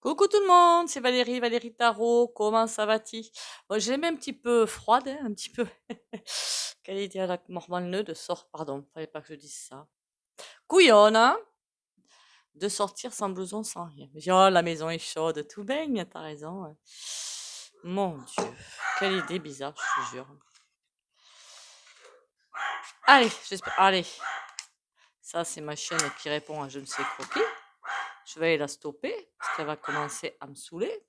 Coucou tout le monde, c'est Valérie, Valérie Tarot, comment ça va-t-il? Bon, j'ai même un petit peu froide, hein, un petit peu. Quel était la mormonne de sort, pardon, fallait pas que je dise ça. Couillonne, hein, de sortir sans blouson, sans rien. Je dis, oh, la maison est chaude, tout baigne, t'as raison. Ouais. Mon Dieu, quelle idée bizarre, je te jure. Allez, j'espère, allez, ça c'est ma chienne qui répond à je ne sais quoi qui. Je vais aller la stopper, parce qu'elle va commencer à me saouler.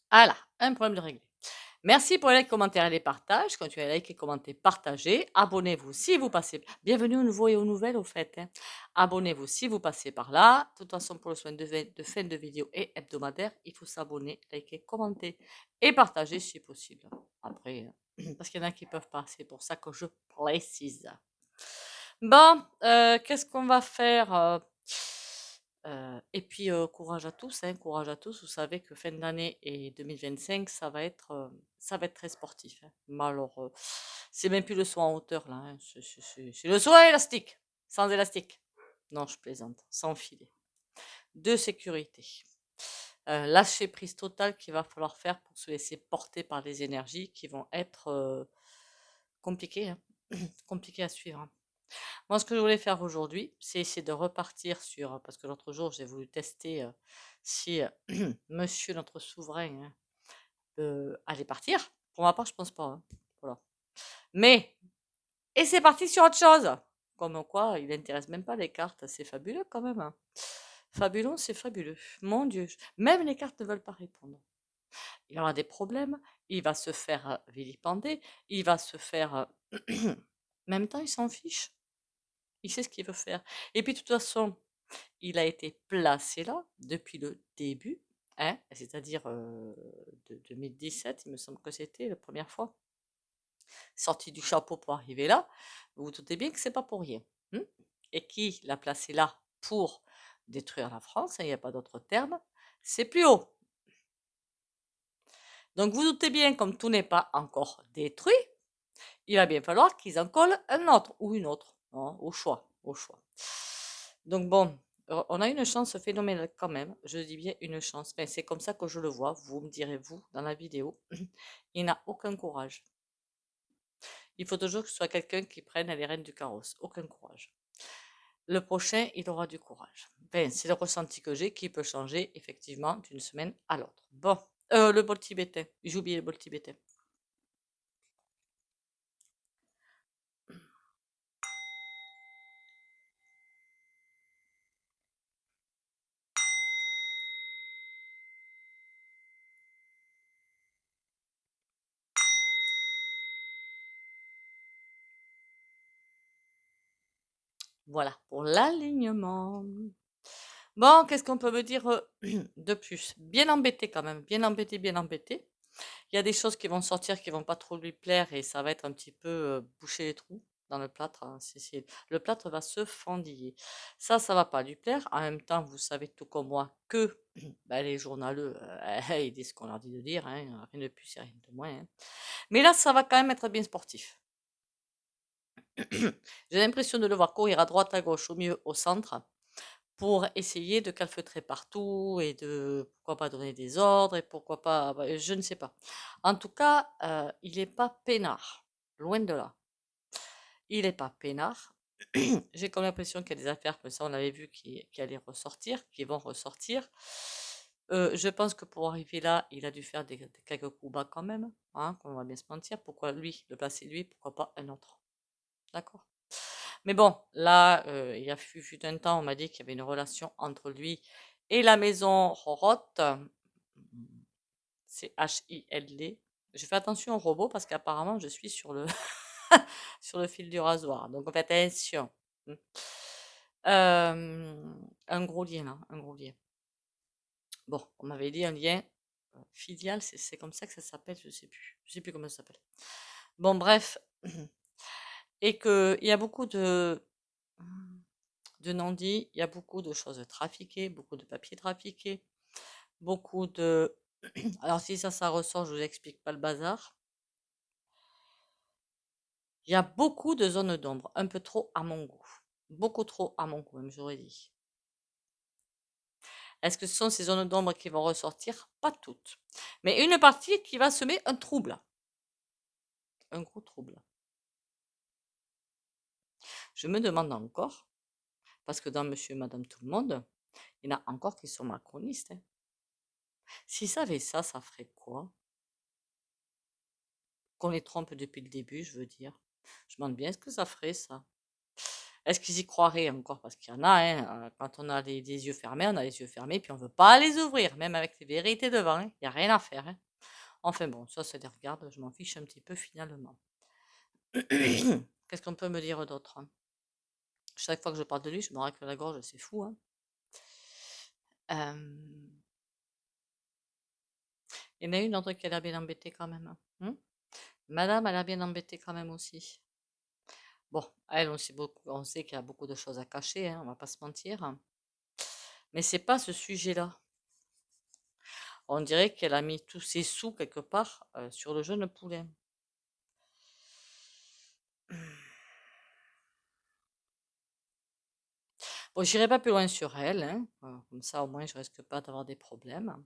Voilà, un problème de réglé. Merci pour les likes, commentaires et les partages. Continuez à liker, commenter, partager. Abonnez-vous si vous passez. Bienvenue aux nouveaux et aux nouvelles, au fait. Hein. Abonnez-vous si vous passez par là. De toute façon, pour le soin de fin de vidéo et hebdomadaire, il faut s'abonner, liker, commenter et partager si possible. Après, parce qu'il y en a qui peuvent pas. C'est pour ça que je précise. Bon, qu'est-ce qu'on va faire et puis, courage à tous, hein, courage à tous. Vous savez que fin d'année et 2025, ça va être très sportif. Hein. Mais alors, c'est même plus le saut en hauteur là. Hein. C'est le saut élastique, sans élastique. Non, je plaisante, sans filet, de sécurité. Lâcher prise totale qu'il va falloir faire pour se laisser porter par les énergies qui vont être compliquées, hein. Compliquées à suivre. Hein. Moi, ce que je voulais faire aujourd'hui, c'est essayer de repartir sur, parce que l'autre jour, j'ai voulu tester si monsieur notre souverain hein, allait partir. Pour ma part, je pense pas. Hein. Voilà. Mais, et c'est parti sur autre chose. Comme quoi, il n'intéresse même pas les cartes. C'est fabuleux quand même. Hein. Fabuleux, c'est fabuleux. Mon Dieu. Même les cartes ne veulent pas répondre. Il aura des problèmes. Il va se faire vilipender. Il va se faire... en même temps, il s'en fiche. Il sait ce qu'il veut faire. Et puis, de toute façon, il a été placé là depuis le début, hein, c'est-à-dire de 2017, il me semble que c'était la première fois, sorti du chapeau pour arriver là. Vous vous doutez bien que c'est pas pour rien. Hein. Et qui l'a placé là pour détruire la France, il n'y a pas d'autre terme, c'est plus haut. Donc vous doutez bien, comme tout n'est pas encore détruit, il va bien falloir qu'ils en collent un autre ou une autre, hein, au choix, au choix. Donc bon, on a une chance phénoménale quand même, je dis bien une chance, mais c'est comme ça que je le vois, vous me direz vous dans la vidéo, il n'a aucun courage. Il faut toujours que ce soit quelqu'un qui prenne les rênes du carrosse, aucun courage. Le prochain, il aura du courage. Ben, c'est le ressenti que j'ai qui peut changer effectivement d'une semaine à l'autre. Bon, le bol tibétain, j'ai oublié le bol tibétain. Voilà, pour l'alignement. Bon, qu'est-ce qu'on peut me dire de plus? Bien embêté quand même, bien embêté, bien embêté. Il y a des choses qui vont sortir qui vont pas trop lui plaire et ça va être un petit peu boucher les trous dans le plâtre. Hein. Le plâtre va se fendiller. Ça va pas lui plaire. En même temps, vous savez tout comme moi que ben, les journaleux, ils disent ce qu'on leur dit de dire. Hein. Rien de plus et rien de moins. Hein. Mais là, ça va quand même être bien sportif. J'ai l'impression de le voir courir à droite, à gauche, au milieu, au centre pour essayer de calfeutrer partout et de pourquoi pas donner des ordres et pourquoi pas, bah, je ne sais pas. En tout cas, il n'est pas peinard, loin de là. Il n'est pas peinard. J'ai comme l'impression qu'il y a des affaires comme ça, on avait vu qui allaient ressortir, qui vont ressortir. Je pense que pour arriver là, il a dû faire quelques coups bas quand même, hein, on va bien se mentir. Pourquoi lui, le placer lui, pourquoi pas un autre? D'accord. Mais bon, là, il y a fut un temps, on m'a dit qu'il y avait une relation entre lui et la maison Rorotte. C'est H-I-L-D. Je fais attention aux robots parce qu'apparemment, je suis sur le, sur le fil du rasoir. Donc, faites attention. Un gros lien, là, un gros lien. Bon, on m'avait dit un lien filial, c'est comme ça que ça s'appelle, je sais plus. Je sais plus comment ça s'appelle. Bon, bref. Et qu'il y a beaucoup de non-dits, il y a beaucoup de choses trafiquées, beaucoup de papiers trafiqués, beaucoup de... Alors si ça ressort, je vous explique pas le bazar. Il y a beaucoup de zones d'ombre, un peu trop à mon goût. Beaucoup trop à mon goût, même j'aurais dit. Est-ce que ce sont ces zones d'ombre qui vont ressortir? Pas toutes. Mais une partie qui va semer un trouble. Un gros trouble. Je me demande encore, parce que dans Monsieur et Madame Tout-le-Monde, il y en a encore qui sont macronistes. Hein. S'ils savaient ça, ça ferait quoi? Qu'on les trompe depuis le début, je veux dire. Je me demande bien ce que ça ferait, ça. Est-ce qu'ils y croiraient encore? Parce qu'il y en a, hein, quand on a les yeux fermés, on a les yeux fermés, puis on ne veut pas les ouvrir, même avec les vérités devant. Il n'y a rien à faire. Hein. Enfin bon, ça, c'est des regards, je m'en fiche un petit peu finalement. Qu'est-ce qu'on peut me dire d'autre? Chaque fois que je parle de lui, je me racle la gorge, c'est fou. Hein. Il y en a une autre qui a l'air bien embêtée quand même. Hein. Madame, elle a bien embêtée quand même aussi. Bon, elle, on sait qu'il y a beaucoup de choses à cacher, hein, on va pas se mentir. Mais c'est pas ce sujet-là. On dirait qu'elle a mis tous ses sous quelque part sur le jeune poulet. Bon, j'irai pas plus loin sur elle, hein. Comme ça au moins je risque pas d'avoir des problèmes.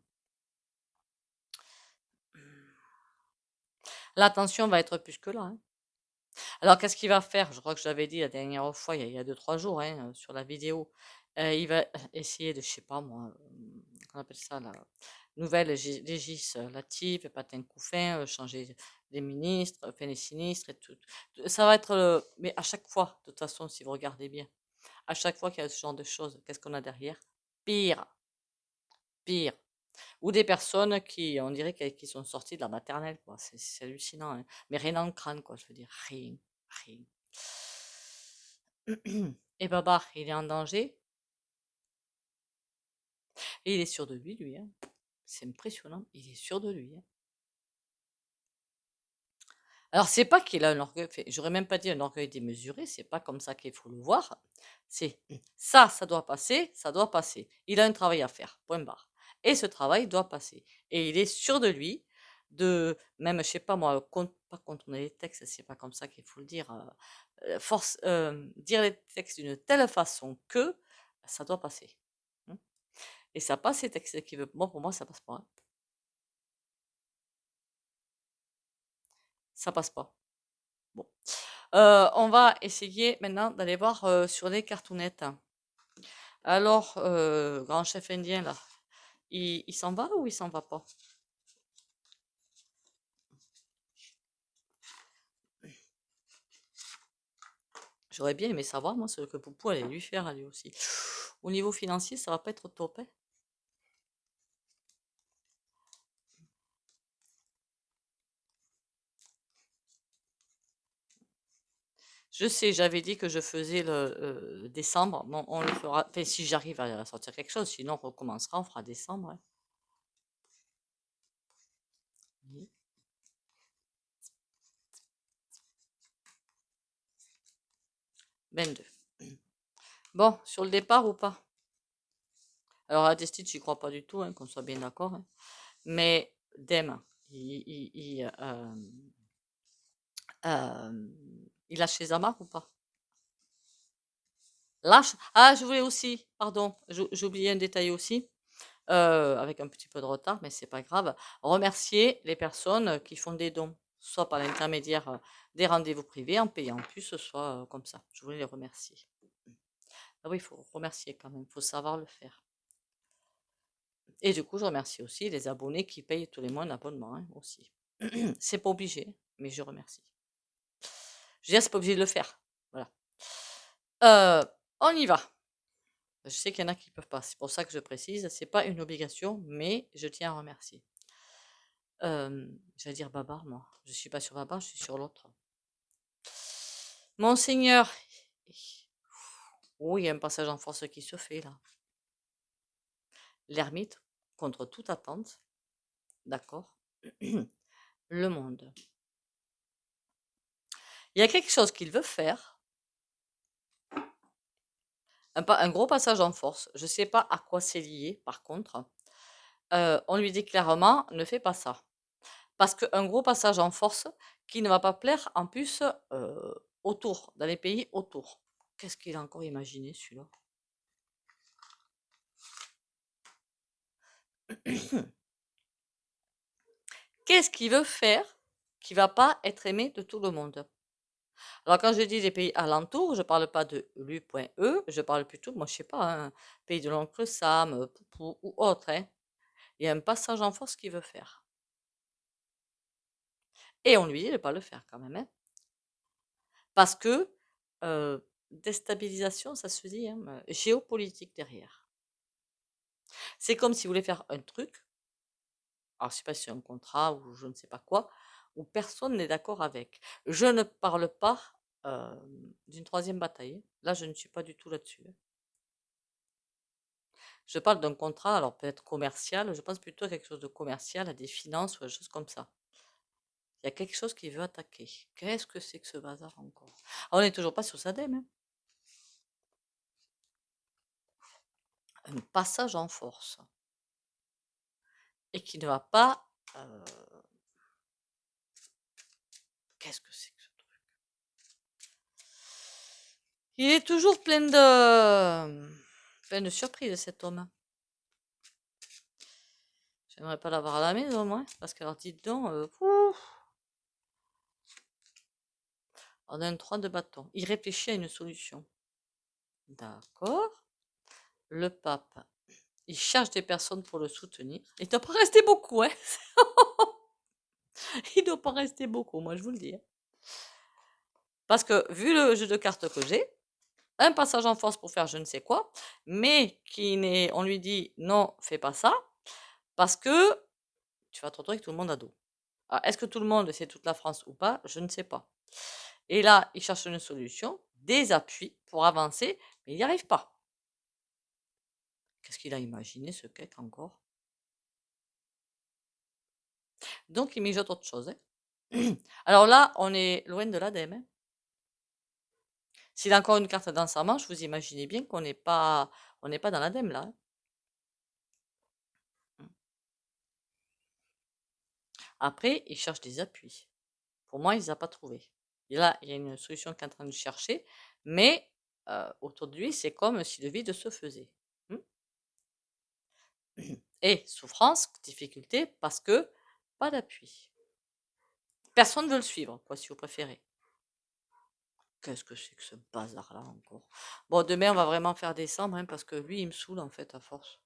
L'attention va être plus que là. Hein. Alors qu'est-ce qu'il va faire? Je crois que je l'avais dit la dernière fois, il y a 2-3 jours, hein, sur la vidéo. Il va essayer de, je sais pas moi, qu'on appelle ça, la nouvelle législative, patin couffin, changer les ministres, enfin les sinistres et tout. Ça va être, mais à chaque fois, de toute façon, si vous regardez bien, à chaque fois qu'il y a ce genre de choses, qu'est-ce qu'on a derrière? Pire, pire. Ou des personnes qui, on dirait qui sont sorties de la maternelle, quoi. C'est hallucinant, hein. Mais rien dans le crâne, quoi, je veux dire, rien, rien. Et Babar, il est en danger. Et il est sûr de lui, hein. C'est impressionnant, il est sûr de lui. Hein. Alors, c'est pas qu'il a un orgueil, j'aurais même pas dit un orgueil démesuré, c'est pas comme ça qu'il faut le voir. C'est ça doit passer, ça doit passer. Il a un travail à faire, point barre. Et ce travail doit passer. Et il est sûr de lui, même, je sais pas moi, pas contourner les textes, c'est pas comme ça qu'il faut le dire. Dire les textes d'une telle façon que ça doit passer. Hein. Et ça passe ces textes qui veut. Moi, pour moi, ça passe pas. Hein. Ça passe pas. Bon. On va essayer maintenant d'aller voir sur les cartounettes. Alors, grand chef indien, là, il s'en va ou il s'en va pas? J'aurais bien aimé savoir, moi, ce que Poupou allait lui faire à lui aussi. Au niveau financier, ça va pas être top. Hein. Je sais, j'avais dit que je faisais le décembre. Bon, on le fera. Enfin, si j'arrive à sortir quelque chose, sinon on recommencera, on fera décembre. Hein. Oui. 22. Bon, sur le départ ou pas? Alors, à Destin, j'y crois pas du tout, hein, qu'on soit bien d'accord. Hein. Mais Dem, il lâche les amarres ou pas? Lâche. Ah, je voulais aussi, pardon, j'ai oublié un détail aussi, avec un petit peu de retard, mais c'est pas grave. Remercier les personnes qui font des dons, soit par l'intermédiaire des rendez-vous privés, en payant plus, soit comme ça. Je voulais les remercier. Ah oui, il faut remercier quand même, il faut savoir le faire. Et du coup, je remercie aussi les abonnés qui payent tous les mois un abonnement hein, aussi. C'est pas obligé, mais je remercie. Je veux dire, c'est pas obligé de le faire. Voilà. On y va. Je sais qu'il y en a qui peuvent pas. C'est pour ça que je précise. C'est pas une obligation, mais je tiens à remercier. J'allais dire Babar, moi. Je suis pas sur Babar, je suis sur l'autre. Monseigneur. Oh, il y a un passage en force qui se fait là. L'ermite, contre toute attente. D'accord. Le monde. Il y a quelque chose qu'il veut faire. Un gros passage en force. Je ne sais pas à quoi c'est lié, par contre. On lui dit clairement, ne fais pas ça. Parce qu'un gros passage en force qui ne va pas plaire en plus autour, dans les pays autour. Qu'est-ce qu'il a encore imaginé celui-là? Qu'est-ce qu'il veut faire qui va pas être aimé de tout le monde? Alors quand je dis des pays alentours, je parle pas de lui.e, je parle plutôt, moi je sais pas, hein, pays de l'oncle Sam, Poupou ou autre, hein. Il y a un passage en force qu'il veut faire. Et on lui dit de pas le faire quand même, hein. Parce que déstabilisation, ça se dit, hein, géopolitique derrière. C'est comme si vous voulez faire un truc, alors je sais pas si c'est un contrat ou je ne sais pas quoi, où personne n'est d'accord avec. Je ne parle pas d'une troisième bataille, hein. Là, je ne suis pas du tout là-dessus, hein. Je parle d'un contrat, alors peut-être commercial, je pense plutôt à quelque chose de commercial, à des finances ou des choses comme ça. Il y a quelque chose qui veut attaquer. Qu'est-ce que c'est que ce bazar encore? On n'est toujours pas sur SADEM, hein. Un passage en force. Et qui ne va pas. Qu'est-ce que c'est que ce truc? Il est toujours plein de surprises, cet homme. J'aimerais pas l'avoir à la maison, moi, parce que alors dites donc, on a un 3 de bâton. Il réfléchit à une solution. D'accord. Le pape, il cherche des personnes pour le soutenir. Il ne doit pas rester beaucoup, hein. Il ne doit pas rester beaucoup, moi je vous le dis, hein. Parce que vu le jeu de cartes que j'ai, un passage en force pour faire je ne sais quoi, mais on lui dit non, fais pas ça, parce que tu vas te retrouver avec tout le monde à dos. Alors, est-ce que tout le monde, c'est toute la France ou pas? Je ne sais pas. Et là, il cherche une solution, des appuis pour avancer, mais il n'y arrive pas. Qu'est-ce qu'il a imaginé, ce cake, encore? Donc, il mijote autre chose, hein. Alors là, on est loin de l'ADEME, hein. S'il a encore une carte dans sa manche, vous imaginez bien on n'est pas dans l'ADEME, là, hein. Après, il cherche des appuis. Pour moi, il ne les a pas trouvés. Et là, il y a une solution qu'il est en train de chercher, mais autour de lui, c'est comme si le vide se faisait. Et souffrance, difficulté, parce que pas d'appui. Personne ne veut le suivre, quoi, si vous préférez. Qu'est-ce que c'est que ce bazar-là encore? Bon, demain, on va vraiment faire descendre, hein, parce que lui, il me saoule, en fait, à force.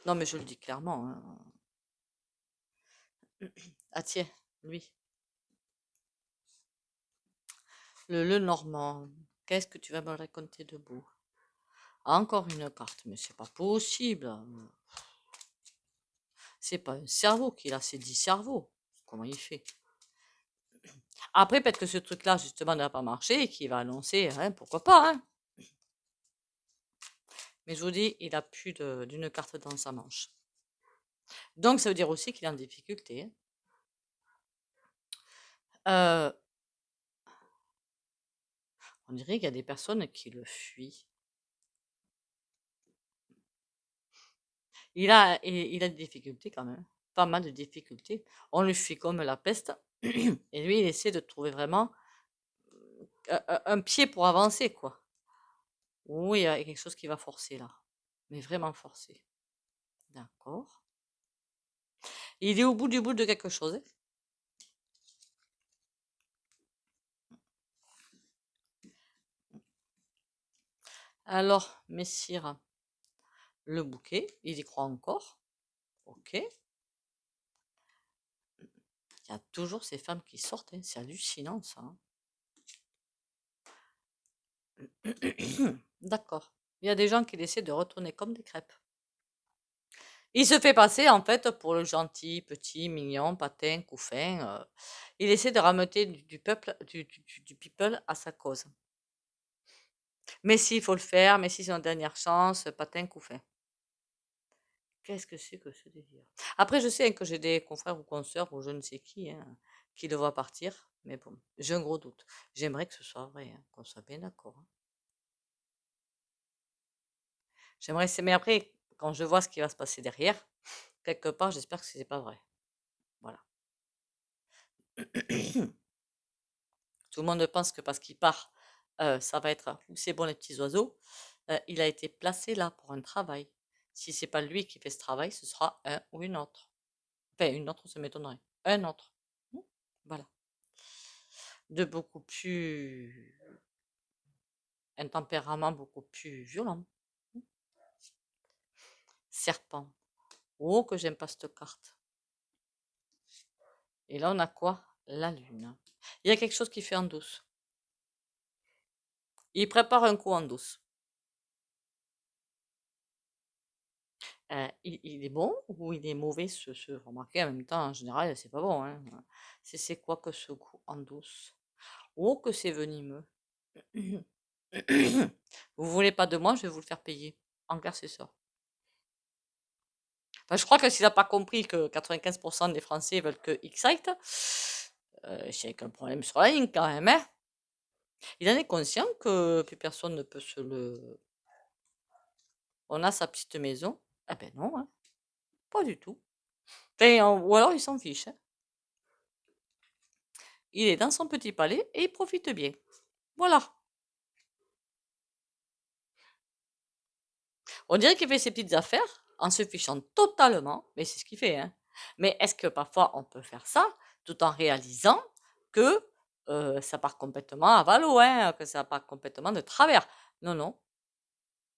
Non, mais je le dis clairement, hein. Ah tiens, lui. Le Normand. Qu'est-ce que tu vas me raconter de beau? Encore une carte, mais c'est pas possible. C'est pas un cerveau qu'il a, c'est 10 cerveaux. Comment il fait? Après, peut-être que ce truc-là, justement, n'a pas marché et qu'il va annoncer, hein, pourquoi pas, hein. Mais je vous dis, il a plus d'une carte dans sa manche. Donc, ça veut dire aussi qu'il est en difficulté, hein. On dirait qu'il y a des personnes qui le fuient. Il a des difficultés quand même, pas mal de difficultés. On le fuit comme la peste. Et lui, il essaie de trouver vraiment un pied pour avancer, quoi. Oui, il y a quelque chose qui va forcer là. Mais vraiment forcer. D'accord. Il est au bout du bout de quelque chose, hein. Alors, messire, le bouquet, il y croit encore. Ok. Il y a toujours ces femmes qui sortent, hein. C'est hallucinant ça, hein. D'accord. Il y a des gens qui essaient de retourner comme des crêpes. Il se fait passer en fait pour le gentil, petit, mignon, patin, couffin. Il essaie de rameuter du peuple, du people à sa cause. Mais s'il faut le faire, mais si c'est une dernière chance, patin, couffin. Qu'est-ce que c'est que ce délire? Après, je sais, hein, que j'ai des confrères ou consoeurs ou je ne sais qui, hein, qui le voient partir. Mais bon, j'ai un gros doute. J'aimerais que ce soit vrai, hein, qu'on soit bien d'accord, hein. Mais après, quand je vois ce qui va se passer derrière, quelque part, j'espère que ce n'est pas vrai. Voilà. Tout le monde pense que parce qu'il part, ça va être c'est bon les petits oiseaux. Il a été placé là pour un travail. Si c'est pas lui qui fait ce travail, ce sera un ou une autre. Enfin, une autre, ça m'étonnerait. Un autre. Voilà. De beaucoup plus... Un tempérament beaucoup plus violent. Serpent. Oh, que j'aime pas cette carte. Et là, on a quoi? La lune. Il y a quelque chose qui fait en douce. Il prépare un coup en douce. Il est bon ou il est mauvais remarquez, en même temps, en général, c'est pas bon, hein. C'est quoi que ce coup en douce? Oh, que c'est venimeux. Vous voulez pas de moi, je vais vous le faire payer. En clair, c'est ça. Enfin, je crois que s'il n'a pas compris que 95% des Français veulent que X-Site, c'est qu'un problème sur la ligne quand même, hein. Il en est conscient que plus personne ne peut se le... On a sa petite maison. Ah ben non, hein. Pas du tout. Enfin, ou alors il s'en fiche, hein. Il est dans son petit palais et il profite bien. Voilà. On dirait qu'il fait ses petites affaires en se fichant totalement, mais c'est ce qu'il fait, hein. Mais est-ce que parfois on peut faire ça tout en réalisant que ça part complètement à valo, hein, que ça part complètement de travers? Non, non,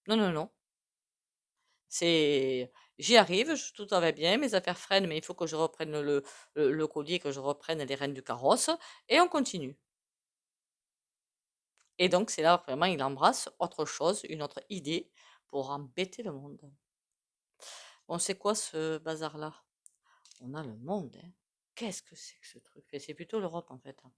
non, non, non. C'est, j'y arrive, tout va bien, mes affaires freinent, mais il faut que je reprenne le collier, que je reprenne les rênes du carrosse, et on continue. Et donc c'est là vraiment il embrasse autre chose, une autre idée pour embêter le monde. Bon, c'est quoi ce bazar-là? On a le monde, hein. Qu'est-ce que c'est que ce truc? Et c'est plutôt l'Europe en fait, hein.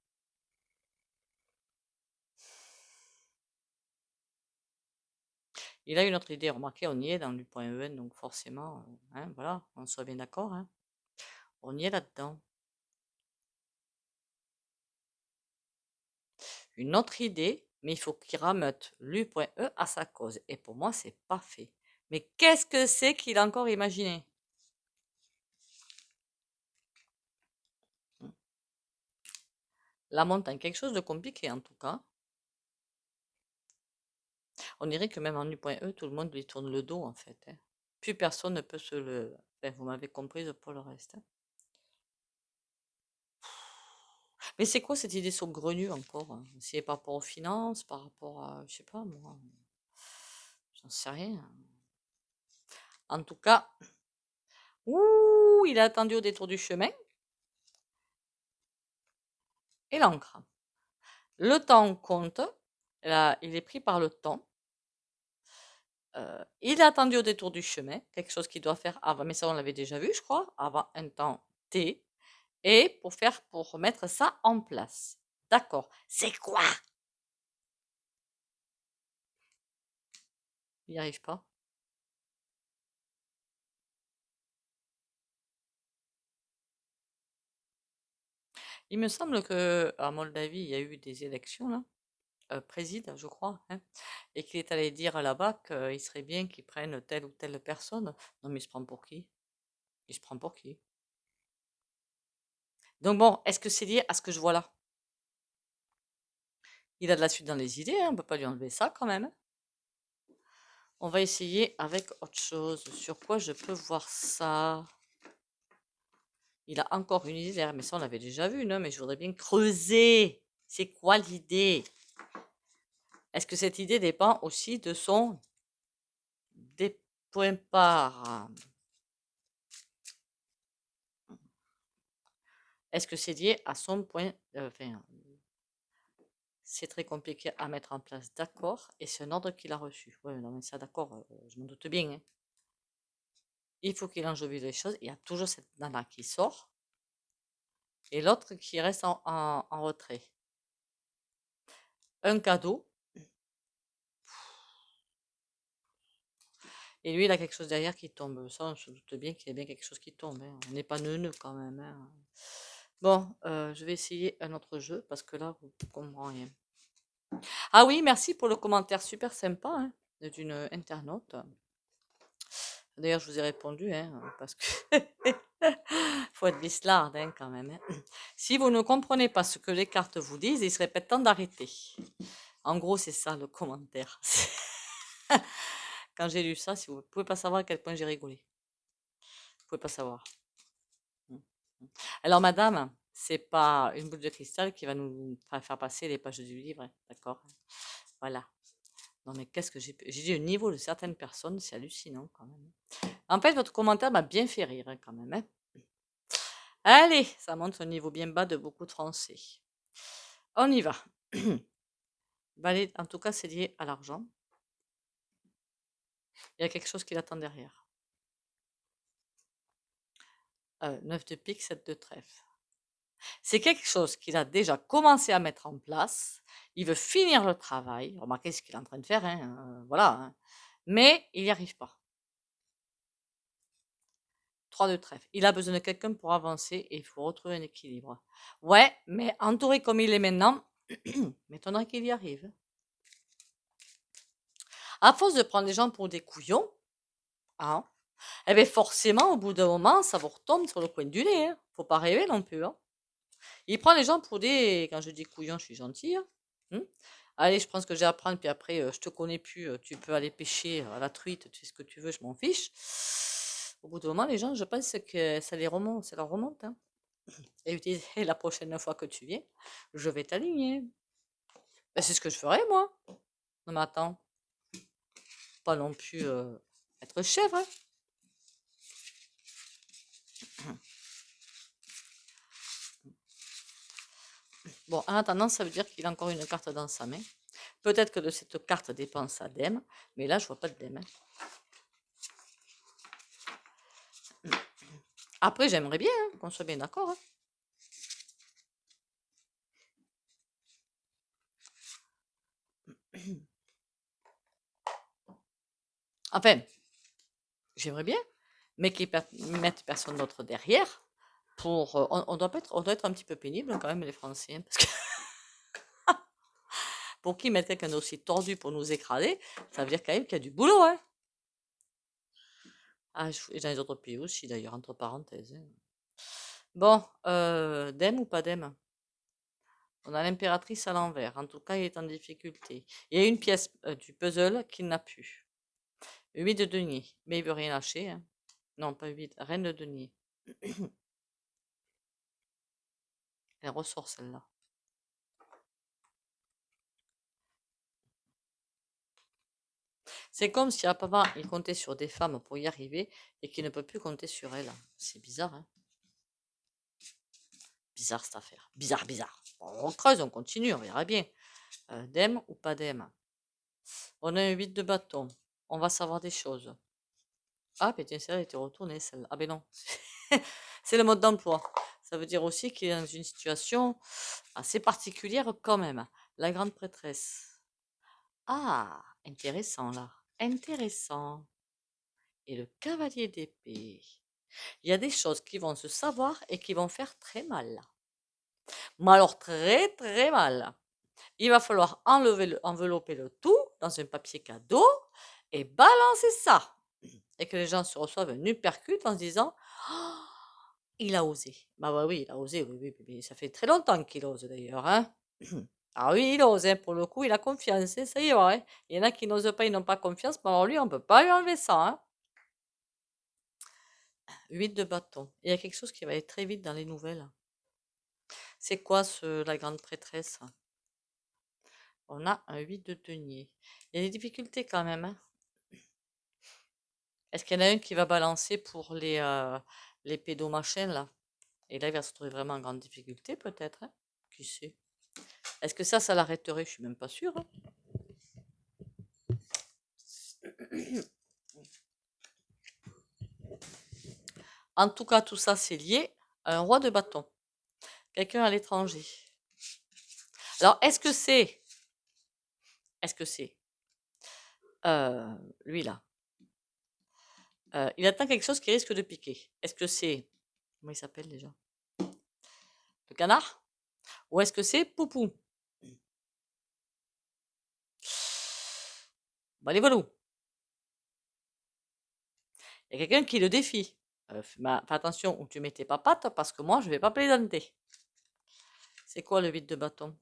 Il a une autre idée, remarquez, on y est dans du point EN, donc forcément, hein, voilà, on soit bien d'accord, hein. On y est là-dedans. Une autre idée, mais il faut qu'il rameute l'U.E à sa cause. Et pour moi, c'est pas fait. Mais qu'est-ce que c'est qu'il a encore imaginé? La montagne, quelque chose de compliqué en tout cas. On dirait que même en U.E, tout le monde lui tourne le dos en fait, hein. Plus personne ne peut se le... Enfin, vous m'avez comprise pour le reste, hein. Mais c'est quoi cette idée saugrenue encore, hein? C'est par rapport aux finances, par rapport à... Je sais pas moi. J'en sais rien. En tout cas, ouh, il a attendu au détour du chemin et l'encre. Le temps compte. Là, il est pris par le temps. Il a attendu au détour du chemin, quelque chose qu'il doit faire avant, mais ça on l'avait déjà vu, je crois, avant un temps T, et pour mettre ça en place. D'accord. C'est quoi? Il n'y arrive pas. Il me semble que à Moldavie, il y a eu des élections là, préside, je crois, hein, et qu'il est allé dire là-bas qu'il serait bien qu'ils prennent telle ou telle personne. Non, mais il se prend pour qui? Il se prend pour qui? Donc bon, est-ce que c'est lié à ce que je vois là? Il a de la suite dans les idées, hein, on ne peut pas lui enlever ça quand même, hein. On va essayer avec autre chose. Sur quoi je peux voir ça? Il a encore une idée derrière, mais ça on l'avait déjà vu, non? Mais je voudrais bien creuser. C'est quoi l'idée? Est-ce que cette idée dépend aussi de son départ? Est-ce que c'est lié à son point... enfin, c'est très compliqué à mettre en place, d'accord. Et c'est un ordre qu'il a reçu. Oui, non, mais ça, d'accord, je m'en doute bien, hein. Il faut qu'il enjolive les choses. Il y a toujours cette nana qui sort et l'autre qui reste en retrait. Un cadeau. Et lui, il a quelque chose derrière qui tombe. Ça, on se doute bien qu'il y a bien quelque chose qui tombe, hein. On n'est pas neuneux quand même, hein. Bon, je vais essayer un autre jeu parce que là, vous ne comprenez rien. Ah oui, merci pour le commentaire super sympa, hein, d'une internaute. D'ailleurs, je vous ai répondu, hein, parce que faut être bislarde, hein, quand même, hein. Si vous ne comprenez pas ce que les cartes vous disent, il serait peut-être temps d'arrêter. En gros, c'est ça le commentaire. Quand j'ai lu ça, si vous pouvez pas savoir à quel point j'ai rigolé. Vous pouvez pas savoir. Mm. Alors, madame, c'est pas une boule de cristal qui va nous faire passer les pages du livre, hein, d'accord? Voilà. Non, mais qu'est-ce que j'ai dit au niveau de certaines personnes, c'est hallucinant quand même. En fait, votre commentaire m'a bien fait rire hein, quand même. Hein. Allez, ça montre un niveau bien bas de beaucoup de Français. On y va. En tout cas, c'est lié à l'argent. Il y a quelque chose qui l'attend derrière. 9 de pique, 7 de trèfle. C'est quelque chose qu'il a déjà commencé à mettre en place. Il veut finir le travail. Remarquez ce qu'il est en train de faire. Hein, voilà. Hein. Mais il n'y arrive pas. 3 de trèfle. Il a besoin de quelqu'un pour avancer et il faut retrouver un équilibre. Ouais, mais entouré comme il est maintenant, m'étonnerait qu'il y arrive. À force de prendre les gens pour des couillons, hein, eh bien forcément, au bout d'un moment, ça vous retombe sur le coin du nez. Hein. Faut pas rêver non plus. Hein. Il prend les gens pour des... Quand je dis couillons, je suis gentille. Hein. Allez, je prends ce que j'ai à prendre, puis après, je te connais plus, tu peux aller pêcher à la truite, tu fais ce que tu veux, je m'en fiche. Au bout d'un moment, les gens, je pense que ça les remonte, ça leur remonte. Hein. Et ils disent, hey, la prochaine fois que tu viens, je vais t'aligner. Ben, c'est ce que je ferais, moi. Non, mais attends, pas non plus être chèvre. Hein. Bon, en attendant, ça veut dire qu'il a encore une carte dans sa main. Peut-être que de cette carte dépend sa dème, mais là, je vois pas de dème. Hein. Après, j'aimerais bien hein, qu'on soit bien d'accord. Hein. Enfin, j'aimerais bien, mais qu'ils mettent personne d'autre derrière. Pour, on doit être un petit peu pénible quand même, les Français. Hein, parce que pour qu'ils mettent quelqu'un aussi tordu pour nous écraser, ça veut dire quand même qu'il y a du boulot. Hein. Ah, et dans les autres pays aussi, d'ailleurs, entre parenthèses. Hein. Bon, dème ou pas dème? On a l'impératrice à l'envers. En tout cas, il est en difficulté. Il y a une pièce du puzzle qu'il n'a plus. 8 de denier. Mais il veut rien lâcher. Hein. Non, pas 8. Reine de denier. Elle ressort celle-là. C'est comme si papa il comptait sur des femmes pour y arriver et qu'il ne peut plus compter sur elles. C'est bizarre, hein? Bizarre cette affaire. Bizarre, bizarre. Bon, on creuse, on continue, on verra bien. Dème ou pas dème? On a un 8 de bâton. On va savoir des choses. Ah, mais tiens, celle-là était retournée, celle-là. Ah, ben non. C'est le mode d'emploi. Ça veut dire aussi qu'il est dans une situation assez particulière quand même. La grande prêtresse. Ah, intéressant là. Intéressant. Et le cavalier d'épée. Il y a des choses qui vont se savoir et qui vont faire très mal. Mais alors très très mal. Il va falloir envelopper le tout dans un papier cadeau et balancer ça. Et que les gens se reçoivent un uppercut en se disant oh, il a osé. Bah oui, il a osé, oui. Ça fait très longtemps qu'il ose d'ailleurs. Hein. Ah oui, il ose, hein. Pour le coup, il a confiance, hein, ça y va. Hein. Il y en a qui n'osent pas, ils n'ont pas confiance, mais alors lui, on ne peut pas lui enlever ça. Hein. 8 de bâton. Il y a quelque chose qui va aller très vite dans les nouvelles. C'est quoi la grande prêtresse? On a un 8 de denier. Il y a des difficultés quand même. Hein. Est-ce qu'il y en a un qui va balancer pour les pédomachins là? Et là, il va se trouver vraiment en grande difficulté peut-être. Hein. Qui sait? Est-ce que ça l'arrêterait? Je suis même pas sûre. Hein. En tout cas, tout ça, c'est lié à un roi de bâton. Quelqu'un à l'étranger. Alors, est-ce que c'est lui là? Il attend quelque chose qui risque de piquer. Est-ce que c'est... Comment il s'appelle déjà? Le canard? Ou est-ce que c'est Poupou? Bah, les voilou. Il y a quelqu'un qui le défie. Fais attention où tu mets tes papates parce que moi, je vais pas plaisanter. C'est quoi le vide de bâton?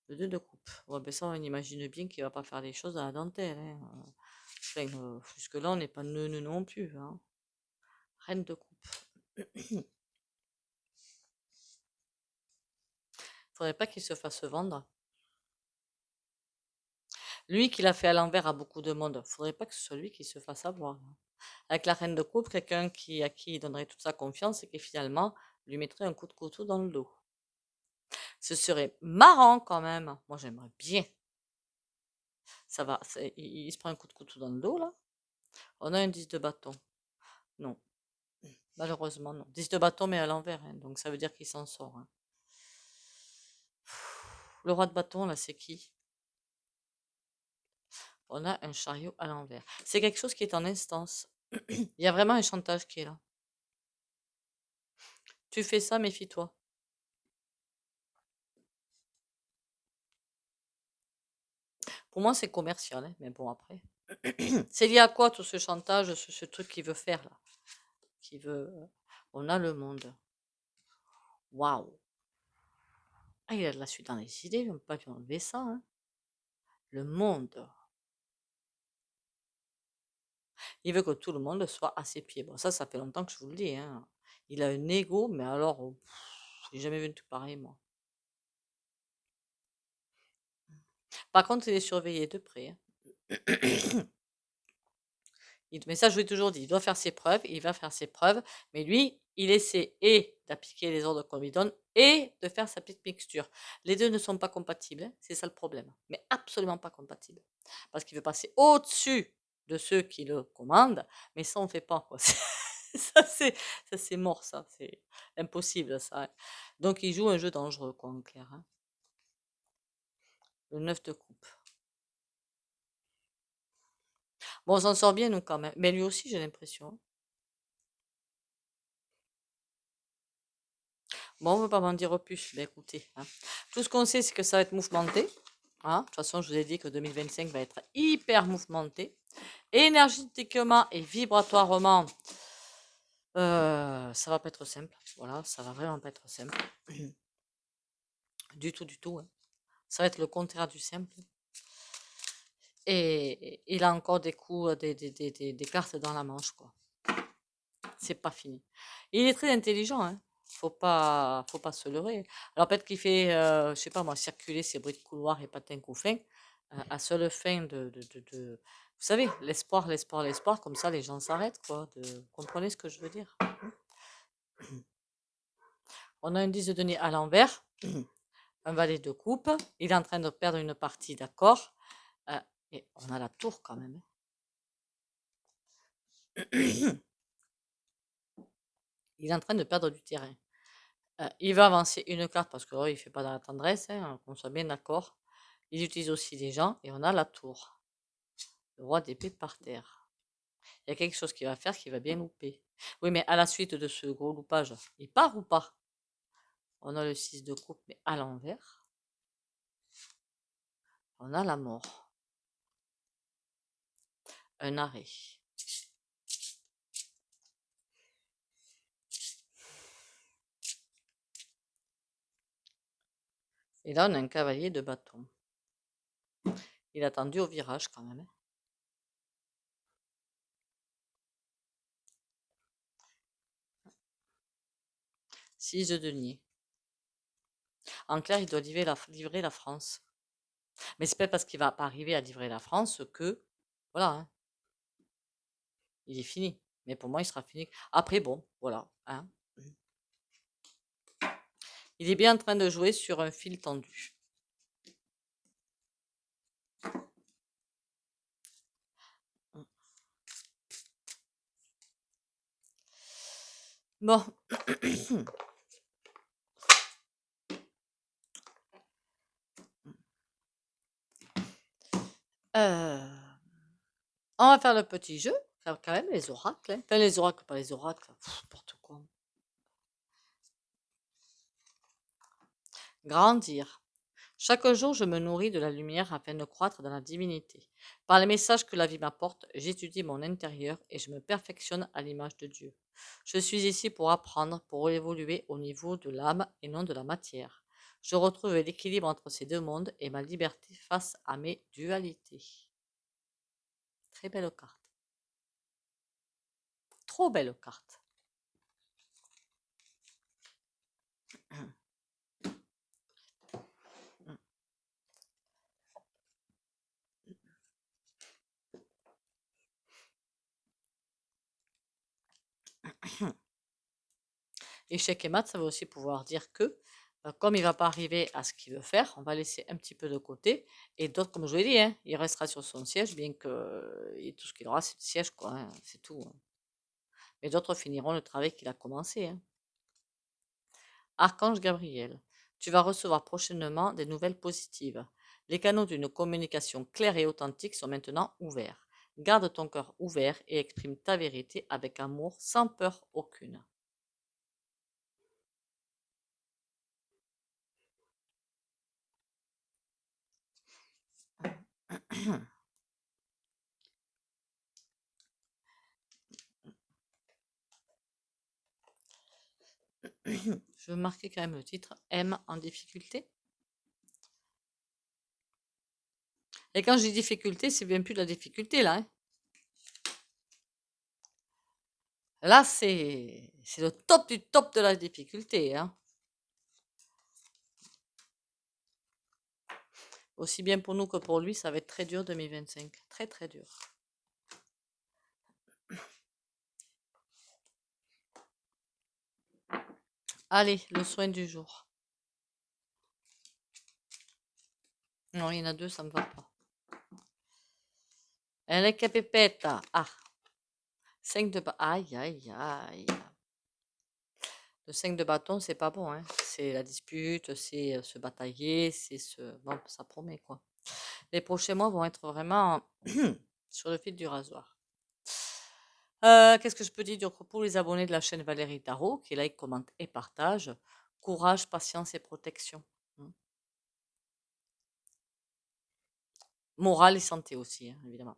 Le 2 de coupe. Ouais, ben ça, on imagine bien qu'il va pas faire les choses à la dentelle. Hein. Enfin, jusque-là, on n'est pas neuneux non plus, hein. Reine de coupe. Faudrait pas qu'il se fasse vendre. Lui qui l'a fait à l'envers à beaucoup de monde, faudrait pas que ce soit lui qui se fasse avoir, hein. Avec la reine de coupe, quelqu'un à qui il donnerait toute sa confiance et qui finalement lui mettrait un coup de couteau dans le dos. Ce serait marrant quand même. Moi, j'aimerais bien. Ça va, il se prend un coup de couteau dans le dos, là. On a un 10 de bâton. Non, malheureusement, non. 10 de bâton, mais à l'envers, hein, donc ça veut dire qu'il s'en sort, hein. Le roi de bâton, là, c'est qui? On a un chariot à l'envers. C'est quelque chose qui est en instance. Il y a vraiment un chantage qui est là. Tu fais ça, méfie-toi. Pour moi, c'est commercial, hein, mais bon, après. C'est lié à quoi tout ce chantage, ce truc qu'il veut faire là? Qui veut. On a le monde. Waouh! Ah, il a de la suite dans les idées, on peut pas lui enlever ça, hein. Le monde. Il veut que tout le monde soit à ses pieds. Bon, ça fait longtemps que je vous le dis, hein. Il a un ego, mais alors, j'ai jamais vu un truc pareil, moi. Par contre, il est surveillé de près, hein. Mais ça, je lui ai toujours dit, il doit faire ses preuves, il va faire ses preuves, mais lui, il essaie et d'appliquer les ordres qu'on lui donne et de faire sa petite mixture. Les deux ne sont pas compatibles, hein, c'est ça le problème, mais absolument pas compatibles. Parce qu'il veut passer au-dessus de ceux qui le commandent, mais ça, on ne fait pas, quoi. Ça, c'est mort, ça, c'est impossible, ça, hein. Donc, il joue un jeu dangereux, quoi, en clair, hein. Le 9 de coupe. Bon, on s'en sort bien, nous, quand même. Mais lui aussi, j'ai l'impression. Bon, on ne veut pas m'en dire plus. Ben, écoutez, hein. Tout ce qu'on sait, c'est que ça va être mouvementé, hein. De toute façon, je vous ai dit que 2025 va être hyper mouvementé. Énergétiquement et vibratoirement, ça va pas être simple. Voilà, ça va vraiment pas être simple. Du tout, du tout, hein. Ça va être le contraire du simple. Et il a encore des coups, des cartes dans la manche, quoi. C'est pas fini. Il est très intelligent, hein. Faut pas se leurrer. Alors peut-être qu'il fait, je sais pas moi, circuler ses bruits de couloir et patins couffins à seule fin vous savez, l'espoir, l'espoir, l'espoir, comme ça les gens s'arrêtent, quoi. Vous comprenez ce que je veux dire? On a un 10 de denier à l'envers, un valet de coupe, il est en train de perdre une partie, d'accord? Et on a la tour quand même, hein. Il est en train de perdre du terrain. Il va avancer une carte parce que il fait pas dans la tendresse, hein, qu'on soit bien d'accord. Il utilise aussi des gens et on a la tour. Le roi d'épée par terre. Il y a quelque chose qu'il va faire qui va bien louper. Oui, mais à la suite de ce gros loupage, il part ou pas? On a le 6 de coupe, mais à l'envers. On a la mort. Un arrêt. Et là, on a un cavalier de bâton. Il a tendu au virage quand même, hein. 6 de denier. En clair, il doit livrer la France. Mais c'est pas parce qu'il va pas arriver à livrer la France que, voilà, hein, il est fini. Mais pour moi, il sera fini. Après, bon, voilà, hein. Il est bien en train de jouer sur un fil tendu. Bon. On va faire le petit jeu. Quand même, les oracles, hein. Enfin, les oracles, pas les oracles. N'importe quoi. Grandir. Chaque jour, je me nourris de la lumière afin de croître dans la divinité. Par les messages que la vie m'apporte, j'étudie mon intérieur et je me perfectionne à l'image de Dieu. Je suis ici pour apprendre, pour évoluer au niveau de l'âme et non de la matière. Je retrouve l'équilibre entre ces deux mondes et ma liberté face à mes dualités. Très belle carte. Trop belle carte. Échec et mat, ça veut aussi pouvoir dire que, comme il va pas arriver à ce qu'il veut faire, on va laisser un petit peu de côté. Et d'autres, comme je vous l'ai dit, hein, il restera sur son siège, bien que tout ce qu'il aura, c'est le siège, quoi, hein, c'est tout. Hein. Mais d'autres finiront le travail qu'il a commencé. Hein. Archange Gabriel, tu vas recevoir prochainement des nouvelles positives. Les canaux d'une communication claire et authentique sont maintenant ouverts. Garde ton cœur ouvert et exprime ta vérité avec amour, sans peur aucune. Je veux marquer quand même le titre M en difficulté. Et quand je dis difficulté, c'est bien plus de la difficulté là. Hein. Là, c'est le top du top de la difficulté. Hein. Aussi bien pour nous que pour lui, ça va être très dur 2025. Très très dur. Allez, le soin du jour. Non, il y en a deux, ça me va pas. Elle capepeta. Ah, 5 de bâton. Aïe, aïe, aïe. Le 5 de bâton, c'est pas bon. Hein. C'est la dispute, c'est se batailler, c'est se... Bon, ça promet, quoi. Les prochains mois vont être vraiment sur le fil du rasoir. Qu'est-ce que je peux dire pour les abonnés de la chaîne Valérie Tarot, qui like, commente et partage? Courage, patience et protection. Hein. Morale et santé aussi, hein, évidemment.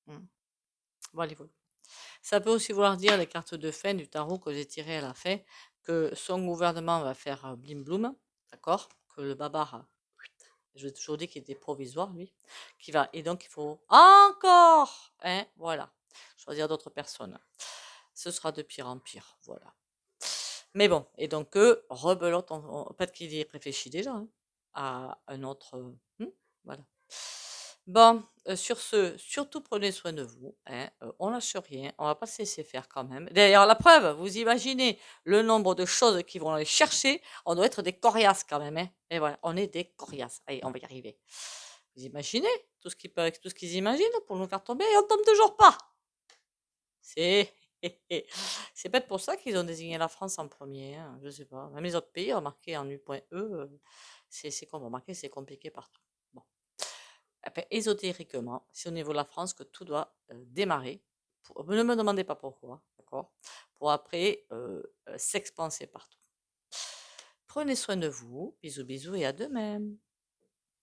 Hum. Bon, allez, voilà. Ça peut aussi vouloir dire les cartes de fin du tarot que j'ai tirées à la fin, que son gouvernement va faire blim bloom, d'accord? Que le babar, je vous ai toujours dit qu'il était provisoire, lui, qui va, et donc il faut encore, hein, voilà, choisir d'autres personnes. Ce sera de pire en pire, voilà. Mais bon, et donc rebelote, peut-être qu'il y réfléchit déjà hein, à un autre, voilà. Bon, sur ce, surtout prenez soin de vous. Hein, on lâche rien. On va pas se laisser faire quand même. D'ailleurs, la preuve, vous imaginez le nombre de choses qui vont aller chercher. On doit être des coriaces quand même. Hein. Et voilà, on est des coriaces. Allez, on va y arriver. Vous imaginez tout ce qu'ils imaginent pour nous faire tomber et on tombe toujours pas. C'est c'est peut-être pour ça qu'ils ont désigné la France en premier. Hein, je sais pas. Même les autres pays, remarquez en U.E, c'est comme remarquez, c'est compliqué partout. Bon. Enfin, ésotériquement, c'est au niveau de la France que tout doit démarrer. Ne me demandez pas pourquoi, d'accord? Pour après s'expanser partout. Prenez soin de vous. Bisous, bisous et à demain.